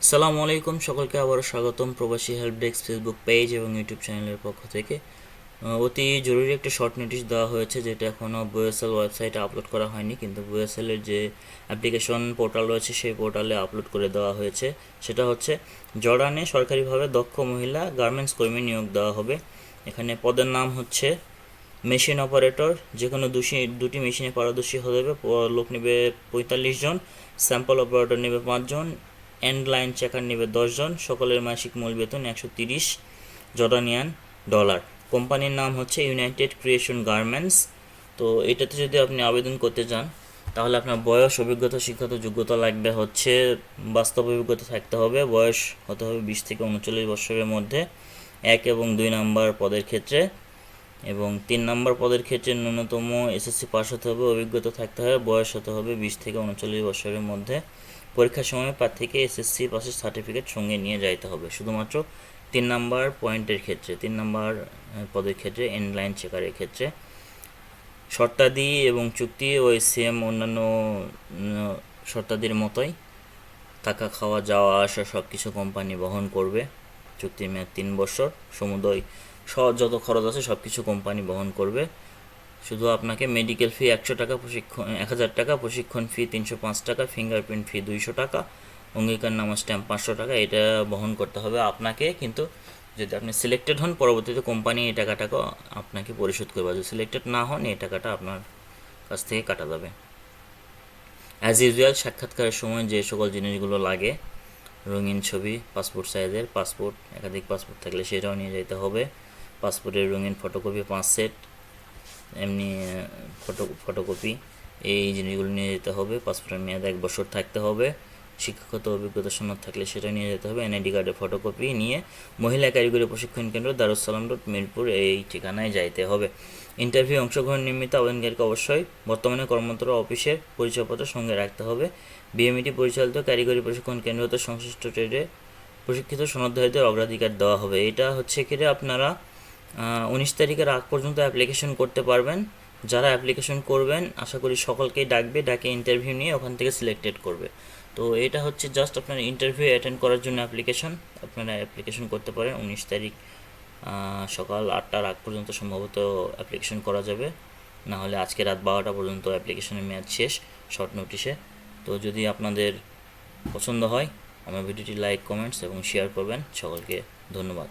আসসালামু আলাইকুম, সকলকে আবারও স্বাগতম প্রবাসী হেল্প ডেস্ক ফেসবুক পেজ এবং ইউটিউব চ্যানেলের পক্ষ থেকে। অতি জরুরি একটা শর্ট নোটিশ দেওয়া হয়েছে, যেটা এখনও বুয়েসেল ওয়েবসাইটে আপলোড করা হয়নি, কিন্তু বুয়েসেলের যে অ্যাপ্লিকেশন পোর্টাল রয়েছে সেই পোর্টালে আপলোড করে দেওয়া হয়েছে। সেটা হচ্ছে জর্ডানে সরকারিভাবে দক্ষ মহিলা গার্মেন্টস কর্মী নিয়োগ দেওয়া হবে। এখানে পদের নাম হচ্ছে মেশিন অপারেটর। যে কোনো দুটি মেশিনে পারদর্শী হতে হবে। লোক নেবে 45 জন, স্যাম্পল অপারেটর নেবে 5 জন, এন্ড লাইন চেকার নেবে 10 জন। সকলের মাসিক মূল বেতন 130 জর্ডানিয়ান ডলার। কোম্পানির নাম হচ্ছে ইউনাইটেড ক্রিয়েশন গার্মেন্টস। তো এটাতে যদি আপনি আবেদন করতে চান, তাহলে আপনার বয়স, অভিজ্ঞতা, শিক্ষাগত যোগ্যতা লাগবে হচ্ছে, বাস্তব অভিজ্ঞতা থাকতে হবে, বয়স হতে হবে 20 থেকে 39 বছরের মধ্যে 1 এবং 2 নাম্বার পদের ক্ষেত্রে, এবং 3 নাম্বার পদের ক্ষেত্রে ন্যূনতম এসএসসি পাস হতে হবে, অভিজ্ঞতা থাকতে হবে, বয়স হতে হবে 20 থেকে 39 বছরের মধ্যে। পরীক্ষার সময় প্রার্থীকে এসএসসি পাসের সার্টিফিকেট সঙ্গে নিয়ে যাইতে হবে, শুধুমাত্র 3 নাম্বার পয়েন্টের ক্ষেত্রে, 3 নাম্বার পদের ক্ষেত্রে, এন্ড লাইন চেকারের ক্ষেত্রে। শর্তাদি এবং চুক্তি ওই সেম অন্যান্য শর্তাদির মতোই। থাকা, খাওয়া, যাওয়া আসা সব কিছু কোম্পানি বহন করবে। চুক্তির মেয়াদ 3 বছর। সমুদয় যত খরচ আছে সব কিছু কোম্পানি বহন করবে। শুধু আপনাকে মেডিকেল ফি 100 টাকা, প্রশিক্ষণ 1000 টাকা, প্রশিক্ষণ ফি 305 টাকা, ফিঙ্গারপ্রিন্ট ফি 200 টাকা, অঙ্গীকারনামা স্ট্যাম্প 500 টাকা, এটা বহন করতে হবে আপনাকে। কিন্তু যদি আপনি সিলেক্টেড হন, পরবর্তীতে কোম্পানি এই টাকাটাকে আপনাকে পরিশোধ করবে। যদি সিলেক্টেড না হন, এই টাকাটা আপনার কাছ থেকে কাটা যাবে। অ্যাজ ইউজুয়াল, সাক্ষাৎকারের সময় যে সকল জিনিসগুলো লাগে: রঙিন ছবি, পাসপোর্ট সাইজের পাসপোর্ট, একাধিক পাসপোর্ট থাকলে সেটাও নিয়ে যেতে হবে, পাসপোর্টের রঙিন ফটোকপি 5 সেট, এমনি ফটোকপি, এই জিনিসগুলো নিয়ে যেতে হবে। পাসপোর্টের মেয়াদ 1 বছর থাকতে হবে। শিক্ষাগত অভিজ্ঞতা সনদ থাকলে সেটা নিয়ে যেতে হবে। এনআইডি কার্ডের ফটোকপি নিয়ে মহিলা কারিগরি প্রশিক্ষণ কেন্দ্র, দারুসালাম রোড, মিরপুর, এই ঠিকানায় যাইতে হবে। ইন্টারভিউ অংশগ্রহণ নিমিত্ত আবেদনকারীকে অবশ্যই বর্তমানে কর্মরত অফিসের পরিচয়পত্র সঙ্গে রাখতে হবে। বিএমইটি পরিচালিত কারিগরি প্রশিক্ষণ কেন্দ্র হতে সংশ্লিষ্ট ট্রেডে প্রশিক্ষিত সনদধারীদের অগ্রাধিকার দেওয়া হবে। এটা হচ্ছে কি, আপনারা 19 তারিখের আগ পর্যন্ত অ্যাপ্লিকেশন করতে পারবেন। যারা অ্যাপ্লিকেশন করবেন, আশা করি সকলকেই ডাকে ইন্টারভিউ নিয়ে ওখান থেকে সিলেক্টেড করবে। তো এটা হচ্ছে জাস্ট আপনার ইন্টারভিউ অ্যাটেন্ড করার জন্য অ্যাপ্লিকেশন। আপনারা অ্যাপ্লিকেশন করতে পারেন 19 তারিখ সকাল 8টার আগ পর্যন্ত সম্ভবত অ্যাপ্লিকেশন করা যাবে, না হলে আজকে রাত 12টা পর্যন্ত অ্যাপ্লিকেশনের মেয়াদ শেষ শর্ট নোটিশে। তো যদি আপনাদের পছন্দ হয়, আমার ভিডিওটি লাইক, কমেন্টস এবং শেয়ার করবেন। সকলকে ধন্যবাদ।